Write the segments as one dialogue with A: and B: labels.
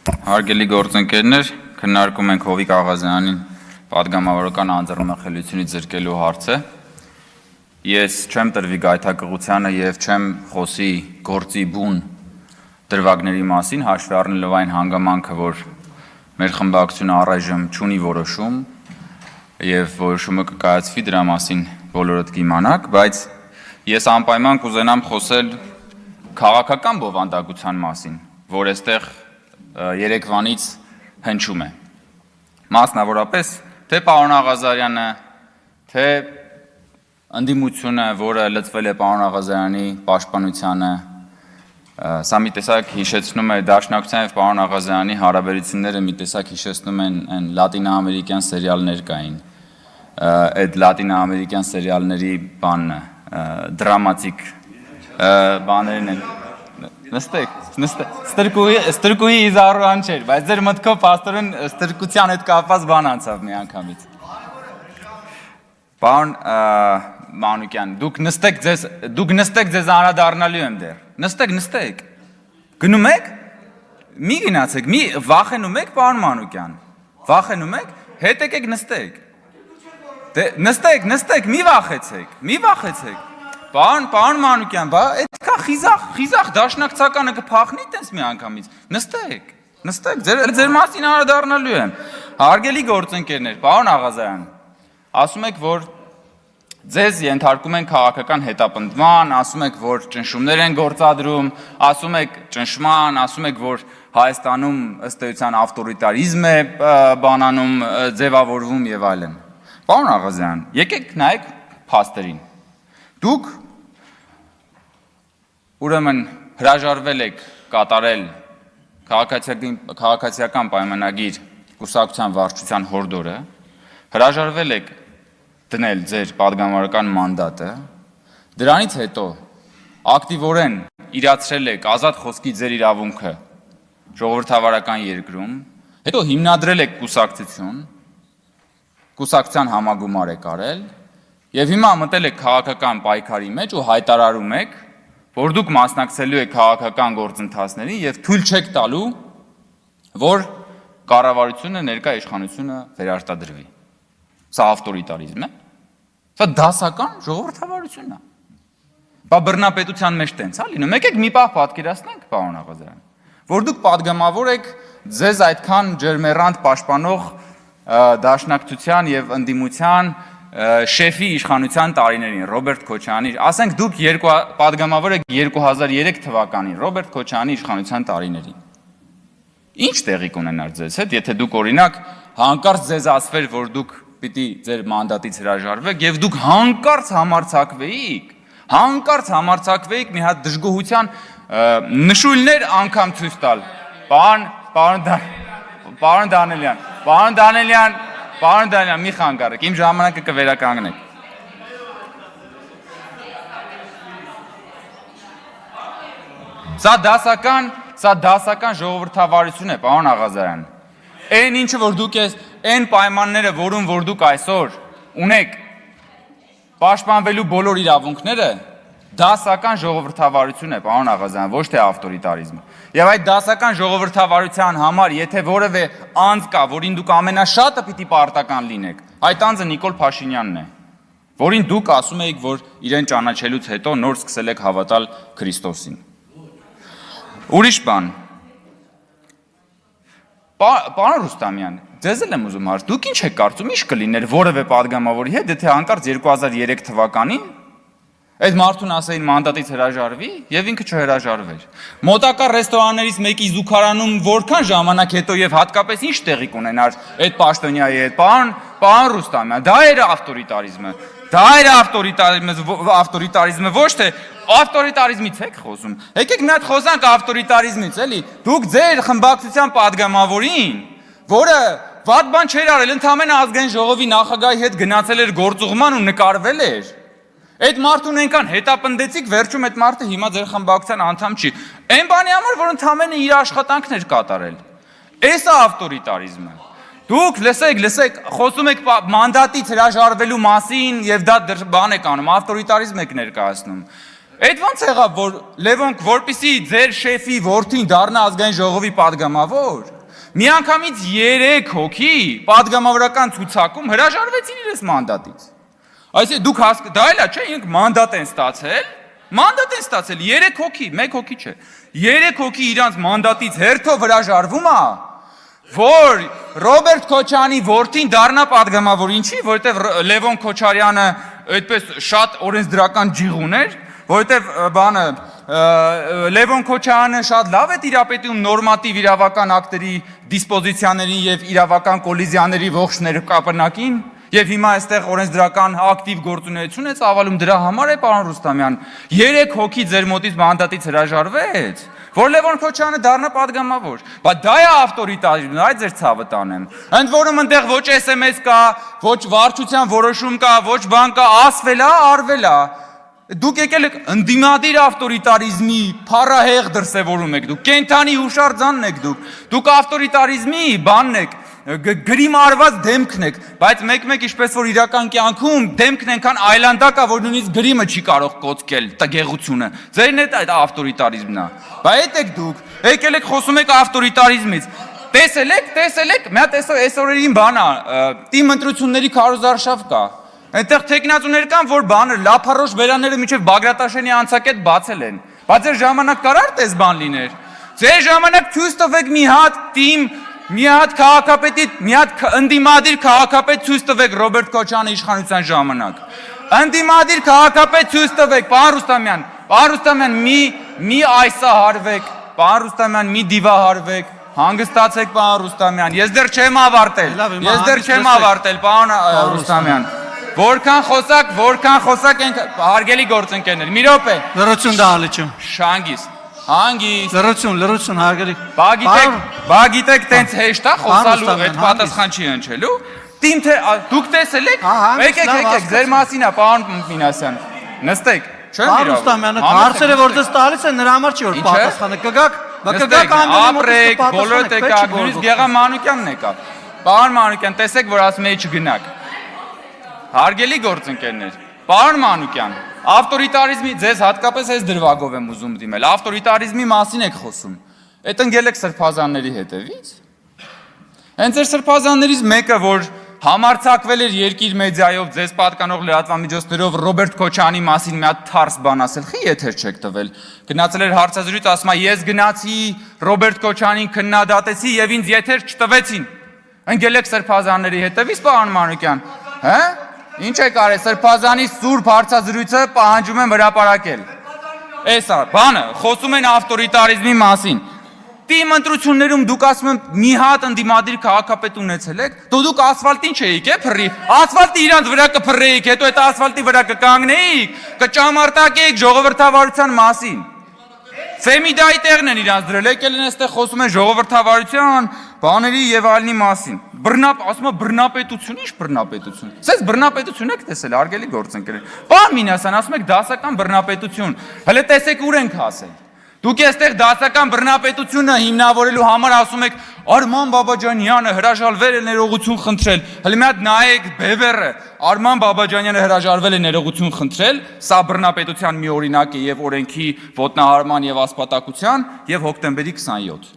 A: Հարգելի գործընկերներ, քննարկում ենք Հովիկ Աղազյանին պատգամավորական անձեռնմխելիությունից զրկելու հարցը։ Ես չեմ տրվի գայթակղությանը եւ չեմ խոսի գործի բուն դրվագների մասին, հաշվի առնելով այն հանգամանքը, որ մեր խմբակցությունը առայժմ չունի որոշում եւ որոշումը կկայացվի դրա մասին բոլորդ կիմանաք, բայց ես անպայման կուզենամ խոսել քաղաքական բովանդակության մասին, որ այստեղ երեկվանից հնչում է։ Մասնավորապես, թե պարոն Աղազարյանը, թե ընդդիմությունը, որը լծվել է պարոն Աղազարյանի պաշտպանությանը, սա մի տեսակ հիշեցնում է Դաշնակցության եւ պարոն Աղազարյանի հարաբերությունները մի տեսակ հիշեցնում են այն լատինոամերիկյան սերիալներ կային։ Այդ լատինոամերիկյան սերիալների բանն դրամատիկ բաներն են։ Նստեք, ստրկուի իզարուան չէր, բայց ձեր մտքով պաստորեն ստրկության հետ կապված բան անցավ մի անգամից։ Պարոն Մանուկյան, դուք նստեք ձեզ անդրադառնալու եմ դեռ։ Նստեք։ Գնում եք։ Մի գնացեք, մի վախենում եք, պարոն Մանուկյան։ Վախենում եք, հետ եկեք նստեք։ Դե նստեք, մի վախեցեք։ Պարոն Մանուկյան, բա այդքա խիզախ դաշնակցականը կփախնի տես մի անգամից։ Նստեք, ձեր մասին անդրադառնալու եմ։ Հարգելի գործընկերներ, պարոն Աղազարյան, ասում եք, որ ձեզ ենթարկում են քաղաքական հետապնդման, ասում եք, որ ճնշումներ են գործադրում, ասում եք ճնշման, ասում եք, որ Հայաստանում ըստ էության ավտորիտարիզմ է բանանում, ձևավորվում եւ այլն։ Պարոն Աղազարյան, եկեք նայեք փաստերին։ Դուք ուրեմն հրաժարվել եք կատարել քաղաքացիական պայմանագիր կուսակցության վարչության հորդորը, հրաժարվել եք դնել ձեր պատգամավորական մանդատը, դրանից հետո ակտիվորեն իրացրել եք ազատ խոսքի ձեր իրավունքը ժողովրդավարական երկրում, հետո հիմնադրել եք կուսակցության համագումար եք արել եւ հիմա մտել եք քաղաքական պայքարի մեջ ու հայտարարում եք, որ դուք մասնակցելու եք քաղաքական գործընթացներին եւ թույլ չեք տալու, որ կառավարությունը ներկա իշխանությունը վերարտադրվի։ Սա ավտորիտարիզմ է։ Սա դասական ժողովրդավարություն է։ Բա բռնապետության մեջ տենց է լինում։ Եկեք մի պահ պատկերացնենք, պարոն Աղազարյան, որ դուք պատգամավոր եք ձեզ այդքան ջերմեռանդ պաշտպանող Դաշնակցության եւ ընդդիմության շեֆի իշխանության տարիներին, Ռոբերտ Քոչարյանի, ասենք դուք պատգամավոր եք 2003 թվականին, Ռոբերտ Քոչարյանի իշխանության տարիներին։ Ինչ տեղի կունենար ձեզ հետ, եթե դուք օրինակ հանկարծ ձեզ ասվեր, որ դուք պիտի ձեր մանդատից հրաժարվեք եւ դուք հանկարծ համարձակվեիք մի հատ դժգոհության նշույլներ անգամ ցույց տալ։ Պարոն Դանիելյան, մի խանգարեք, իմ ժամանակը կվերականգնեք։ Սա դասական ժողովրդավարություն է, պարոն Աղազարյան։ Այն ինչը որ դուք այն պայմանները, որում որ դուք այսօր ունեք պաշտպանվելու բոլոր իրավունքները, դասական ժողովրդավարություն է, պարոն Աղազարյան, ոչ թե ավտորիտարիզմ։ Եվ այդ դասական ժողովրդավարության համար, եթե որևէ անձ կա, որին դուք ամենաշատը պիտի պարտական լինեք, այդ անձը Նիկոլ Փաշինյանն է, որին դուք ասում եք, որ իրեն ճանաչելուց հետո նոր սկսել եք հավատալ Քրիստոսին։ Ուրիշ բան։ Պարոն Ռուստամյան, ձեզ էլ եմ ուզում հարց, դուք ինչ եք կարծում, ինչ կլիներ որևէ պատգամավորի հետ, եթե հանկարծ 2003 թվականին այդ մարդուն ասեին մանդատից հրաժարվի եւ ինքը չհրաժարվեր։ Մոտակա ռեստորաններից մեկի զուգարանում որքան ժամանակ հետո եւ հատկապես ինչ տեղի կունենար այդ պաշտոնյայի հետ, պարոն Ռուստամյան, դա էր ավտորիտարիզմը։ Ավտորիտարիզմը ոչ թե ավտորիտարիզմից եք խոսում։ Եկեք մի հատ խոսանք ավտորիտարիզմից, էլի։ Դուք ձեր խմբակցության պատգամավորին, որը վատ բան չէր արել, ընդհանրապես ազգային ժողովի նախագահի հետ գնացել էր գործուղման ու նկարվել էր։ Այդ մարդուն այնքան հետապնդեցիք, վերջում այդ մարդը հիմա ձեր խմբակցության անդամ չի։ Այն բանի համար, որ ընդհանրապես իր աշխատանքն էր կատարել։ Էս է ավտորիտարիզմը։ Դուք լսեք, խոսում եք մանդատից հրաժարվելու մասին եւ դա բան եք անում, ավտորիտարիզմ եք ներկայացնում։ Այդ ոնց եղավ, որ Լևոնք, որպեսի ձեր շեֆի որդին դառնա ազգային ժողովի պատգամավոր, Միանգամից 3 հոգի падգամավորական ցուցակում հրաժարվեցին իրենց մանդատից։ Այսինքն դուք դա էլա չէ, ինք մանդատ են ստացել, 3 հոգի, 1 հոգի չէ։ 3 հոգի իրանց մանդատից հերթով հրաժարվում է, որ Ռոբերտ Քոչարյանի որդին դառնա падգամավոր, ինչի, որովհետև Լևոն Քոչարյանը այդպես շատ օրենսդրական ջիղ ուներ, որովհետև Լևոն Քոչարյանը շատ լավ է տիրապետում նորմատիվ իրավական ակտերի դիսպոզիցիաներին եւ իրավական կոլիզիաների ողջ ներկապնակին, եւ հիմա այստեղ օրենսդրական ակտիվ գործունեություն է ծավալում, դրա համար է պարոն Ռուստամյան 3 հոգի ձեր մոտից մանդատից հրաժարվեց, որ Լևոն Քոչարյանը դառնա падգամավոր, բայց դա է ավտորիտարիզմը, այդ ձեր ցավը տանեմ։ Ընդ որում այնտեղ ոչ SMS կա, ոչ վարչության որոշում կա, ոչ բան կա, ասվել է, արվել է։ Դուք եկել եք ընդդիմադիր ավտորիտարիզմի փառահեղ դրսևորում եք դուք, կենթանի հուշարձանն եք դուք ավտորիտարիզմի բանն եք, գրիմ արված դեմքն եք, բայց մեկ-մեկ ինչպես որ իրական կյանքում դեմքն այնքան այլանդակ է, որ նույնիսկ գրիմը չի կարող կոծկել տգեղությունը։ Ձերն է այդ ավտորիտարիզմն է։ Բայց այդ եք դուք, եկել եք խոսում եք ավտորիտարիզմից։ Տեսել եք, մի հատ այս օրերին բան է, թիմ ընտրությունների քարոզարշավ կա։ Այնտեղ տեխնացուներ կան, որ բանը լափարոշ բերանները մինչև Բագրատաշենի անցակետ բացել են։ Բայց ձեր ժամանակ կարար տես բան լիներ։ Ձեր ժամանակ ցույց տվեք մի հատ թիմ, մի հատ քաղաքապետի, մի հատ ընդդիմադիր քաղաքապետ ցույց տվեք Ռոբերտ Քոչարյանի իշխանության ժամանակ։ Ընդդիմադիր քաղաքապետ ցույց տվեք, պարոն Ռուստամյան, մի այսահարվեք, պարոն Ռուստամյան, մի դիվահարվեք, հանգստացեք, պարոն Ռուստամյան։ Ես դեռ չեմ ավարտել, պարոն Ռուստամյան։ Որքան խոսակ ենք հարգելի գործընկերներ։ Մի րոպե։
B: Լրություն դահլիճում։
A: Հանգիստ։
B: Լրություն հարգելի։
A: Բա գիտեք տենց հեշտ է խոսալու, այդ պատասխան չի հնչելու։ Տիմ թե դուք տեսել եք։ Եկեք, ձեր մասին է, պարոն Մինասյան։ Նստեք, չեմ իրավ։
B: Ռուստամյանը հարցերը որ դες տալիս են նրա համար չի որ պատասխանը կգաք,
A: ապրեք, բոլորդ եկաք, նույնիսկ Գեղամ Մանուկյանն եկավ։ Պարոն Մանուկյան, տեսեք, որ ասում էի չգնաք։ Հարգելի գործընկերներ, պարոն Մանուկյան, ավտորիտարիզմի ձեզ հատկապես ես դրվագով եմ ուզում դիմել, ավտորիտարիզմի մասին եք խոսում, այդ ընկել եք սրբազանների հետևից։ Հենց ձեր սրբազաններից մեկը, որ համարձակվել էր երկիր մեդիայով ձեզ պատկանող լրատվամիջոցներով Ռոբերտ Քոչարյանի մասին մի հատ թարս բան ասել, խի եթեր չեք տվել։ Գնացել էր հարցազրույց, ասում է ես գնացի Ռոբերտ Քոչարյանին քննադատեցի եւ ինձ եթեր չտվեցին։ Ընկել եք սրբազանների հետևից, պարոն Մանուկյան, հա՞։ Ինչ եք արել, սրբազանի սուրբ հարցազրույցը պահանջում եմ հրապարակել։ Էսա, բանը, խոսում են ավտորիտարիզմի մասին։ Թիմ ընտրություններում դուք ասում եմ մի հատ ընդդիմադիր քաղաքապետ ունեցել եք, դուք ասֆալտին չէիք, փռի։ Ասֆալտը իրանց վրա կփռեիք, հետո այդ ասֆալտի վրա կկանգնեիք, կճամարտակեիք ժողովրդավարության մասին։ Ֆեմիդայի տեղն են իրանց դրել, եկել են այստեղ խոսում են ժողովրդավարության, բաների եւ այլնի մասին։ Ասում է բռնապետություն, ի՞նչ բռնապետություն։ Սենց բռնապետություն եք տեսել, հարգելի գործընկերներ։ Պարոն Մինասյան, ասում եք դասական բռնապետություն։ Հələ տեսեք ուր ենք հասել։ Դուք այստեղ դասական բռնապետությունը հիմնավորելու համար ասում եք Արման Բաբաջանյանը հրաժարվել է ներողություն խնդրել։ Հələ մի հատ նայեք բևեռը։ Արման Բաբաջանյանը հրաժարվել է ներողություն խնդրել, սա բռնապետության մի օրինակ է եւ օրենքի ոտնահարման եւ ասպատակության եւ հոկտեմբերի 27։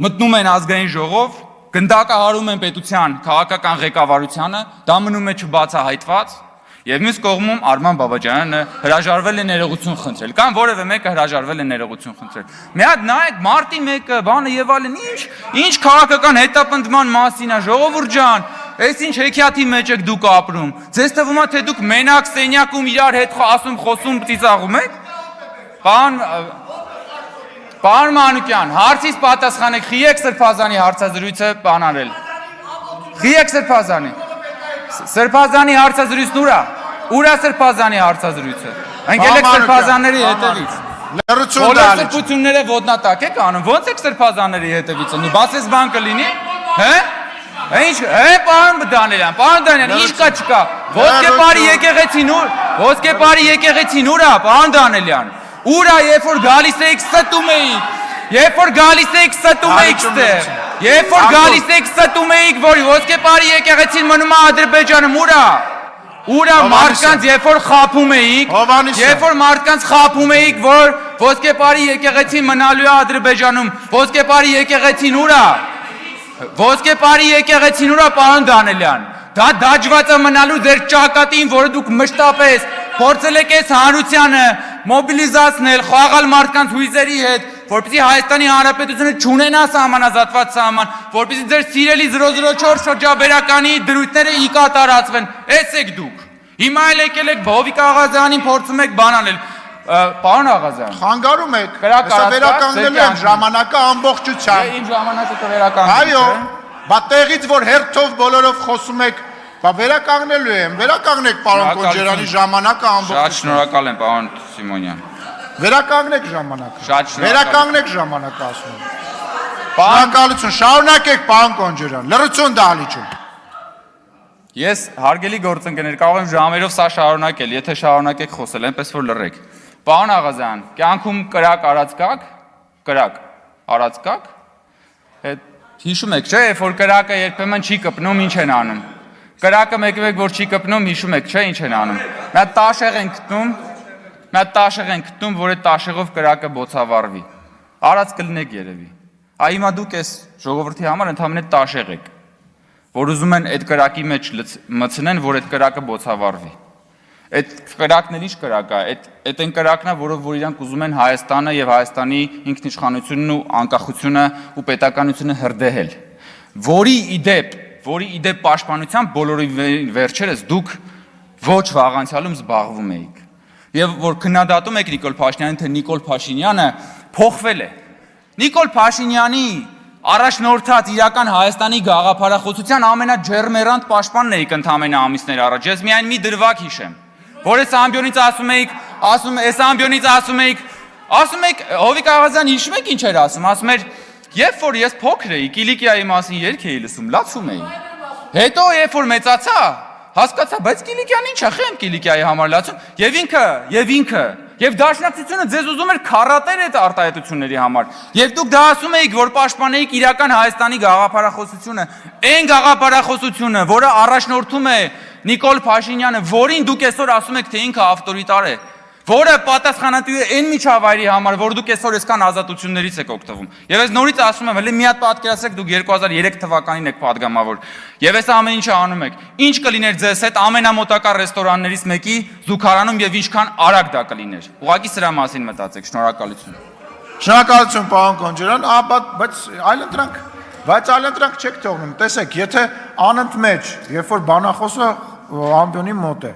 A: Մտնում են ազգային ժողով, գնդակահարում են պետության քաղաքական ղեկավարությանը, դա մնում է չբացահայտված, եւ մյուս կողմում Արման Բաբաջանյանը հրաժարվել է ներողություն խնդրել, կամ որևէ մեկը հրաժարվել է ներողություն խնդրել։ Մի հատ նայեք մարտի 1-ը, բանը եւ այլն, ինչ քաղաքական հետապնդման մասին է, ժողովուրդ ջան, այս ինչ հեքիաթի մեջ եք դուք ապրում։ Ձեզ թվում է թե դուք մենակ սենյակում իրար հետ ասում, խոսում, ծիծաղում եք։ Պարոն Մանուկյան, հարցից պատասխանեք, խի եք սրբազանի հարցազրույցը բանարել։ Խի եք սրբազանի։ Սրբազանի հարցազրույցն ուր է։ Ուր է սրբազանի հարցազրույցը։ Ընկել եք սրբազանների հետևից։ Բոլոր սրբությունները ոտնատակ եք անում։ Ո՞նց եք սրբազանների հետևից անում։ Բաց էս բան կլինի։ Հե՞։ Ինչ, պարոն Դանիելյան, ինչ կա չկա։ Ոսկեպարի եկեղեցին ուր է, պարոն Դանիելյան։ Ուր է, երբ որ գալիս էիք ստում էիք։ Երբ որ գալիս էիք ստում էիք ստեղ։ Երբ որ գալիս եք ստում էիք, որ ոսկեպարի եկեղեցին մնում է Ադրբեջանում, ուր է մարդկանց, երբ որ խափում էիք, որ ոսկեպարի եկեղեցին մնալու է Ադրբեջանում, ոսկեպարի եկեղեցին ուր է, ոսկեպարի եկեղեցին ուր է, պարոն Դանելյան, դա դաջված է մնալու ձեր ճակատին, որը դուք մշտապես փորձել եք այս հանրությանը մոբիլիզացնել, խաղալ մարդկանց հույզերի հետ, որպեսզի Հայաստանի Հանրապետությունը չունենա սահմանազատված սահման, որպեսզի ձեր սիրելի 004 շրջաբերականի դրույթները իկա տարածվեն, էս եք դուք։ Հիմա էլ եկել եք Հովիկ Աղազյանին փորձում եք բանանել։ Պարոն Աղազյան,
C: խանգարում եք, հեսա վերականգնելու եմ ժամանակը ամբողջությամբ։
A: Իմ ժամանակը կվերականգնի։
C: Այո, բա տեղից որ հերթով բոլորով խոսում եք, բա վերականգնելու եմ, վերականգնեք պարոն Կոնջերյանի ժամանակը ամբողջությամբ։
A: Շատ շնորհակալ եմ, պարոն Սիմոնյան։
C: Վերականգնեք ժամանակը։
A: Շատ շնորհակալ։
C: Վերականգնեք ժամանակը ասում եմ։ Շնորհակալություն, շարունակեք պարոն Կոնջերյան, լրություն դահլիճում։
A: Ես հարգելի գործընկերներ, կարող եմ ժամերով սա շարունակել, եթե շարունակեք խոսել, այնպես որ լռեք։ Պարոն Աղազյան, կյանքում կրակ արած կաք, հիշում եք, չէ, երբ որ կրակը երբեմն չի կպնում, ինչ են անում։ Կրակը մեկ որ չի կպնում, հիշում եք, չէ, ինչ են անում։ Նա տաշեղ են գտնում, որ այդ տաշեղով կրակը բոցավառվի։ Արած կլինեք երևի։ Այ հիմա դուք այս ժողովրդի համար ընդհանրապես տաշեղ եք, որ ուզում են այդ կրակի մեջ մտցնեն, որ այդ կրակը բոցավառվի։ Այդ կրակն էլ ինչ կրակ է, այդ այն կրակն է, որով որ իրանք ուզում են Հայաստանը եւ Հայաստանի ինքնիշխանությունն ու անկախությունը ու պետականությունը հրդեհել։ Որի իդեպ պաշտպանությամբ բոլորի վերջերս դուք ոչ վաղանցյալում զբաղվում էիք։ Եվ որ քննադատում եք Նիկոլ Փաշինյանին, թե Նիկոլ Փաշինյանը փոխվել է։ Նիկոլ Փաշինյանի առաջնորդած իրական Հայաստանի գաղափարախոսության ամենաջերմերանտ պաշտպանն էիք ընդամենը ամիսներ առաջ։ Ես միայն մի դրվագ հիշեմ, որ այս ամբիոնից ասում էիք, Հովիկ Աղազյան հիշում եք ինչ էր ասում էր, երբ որ ես փոքր էի, Կիլիկիայի մասին երգ էի լսում, լացում էի։ Հետո երբ որ մեծացա, հասկացա, բայց Կիլիկյան ինչ է, խեմ Կիլիկիայի համար լացում, եւ դաշնակցությունը ձեզ ուզում էր քարատեր այդ արտահայտությունների համար։ Եվ դուք դա ասում էիք, որ պաշտպանեիք իրական Հայաստանի գաղափարախոսությունը, այն գաղափարախոսությունը, որը առաջնորդում է Նիկոլ Փաշինյանը, որին դուք այսօր ասում եք, թե ինքը ավտորիտար է, որը պատասխանատու է այն միջավայրի համար, որ դուք այսօր այսքան ազատություններից եք օգտվում։ Եվ ես նորից ասում եմ, հələ մի հատ պատկերացրեք, դուք 2003 թվականին եք падգամավոր։ Եվ այս ամեն ինչը անում եք։ Ինչ կլիներ ձեզ հետ ամենամոտակա ռեստորաններից մեկի զուգարանում եւ ինչքան արագ դա կլիներ։ Ուղղակի սրա մասին մտածեք։ Շնորհակալություն։
C: Շնորհակալություն պարոն Կոնջերյան, բայց այլընտրանք չեք թողնում։ Տեսեք, եթե անընդմեջ, երբ որ բանախոսը ամբիոնի մոտ է,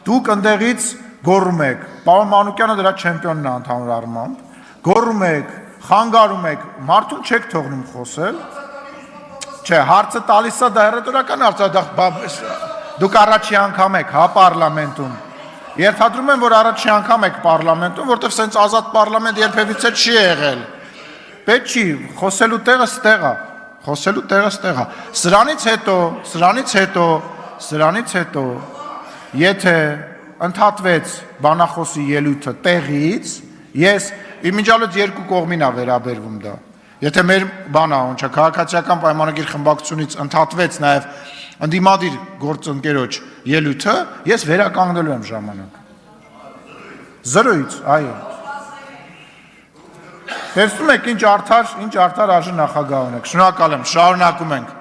C: դուք ընդեղից գոռում եք, պարոն Մանուկյանը դրա չեմպիոնն է ընդհանուր առմամբ, գոռում եք, խանգարում եք, մարդուն չեք թողնում խոսել, չէ, հարցը տալիս է դա հեռատորական հարց է, դուք առաջի անգամ եք, հա, պարլամենտում, երթադրում եմ, որ առաջի անգամ եք պարլամենտում, որտեղ սենց ազատ պարլամենտ երբևիցե չի եղել, պետք չի, խոսելու տեղը ստեղ է, սրանից հետո, եթե ընդհատվեց բանախոսի ելույթը տեղից, ես իմիջալոց երկու կողմին է վերաբերվում դա։ Եթե մեր քաղաքացիական պայմանագիր խմբակցությունից ընդհատվեց նաև ընդդիմադիր գործընկերոջ ելույթը, ես վերականգնելու եմ ժամանակը։ Զրոյից, այո։ Տեսնում եք ինչ արդար արժե նախագահ ունեք։ Շնորհակալ եմ, շարունակում ենք։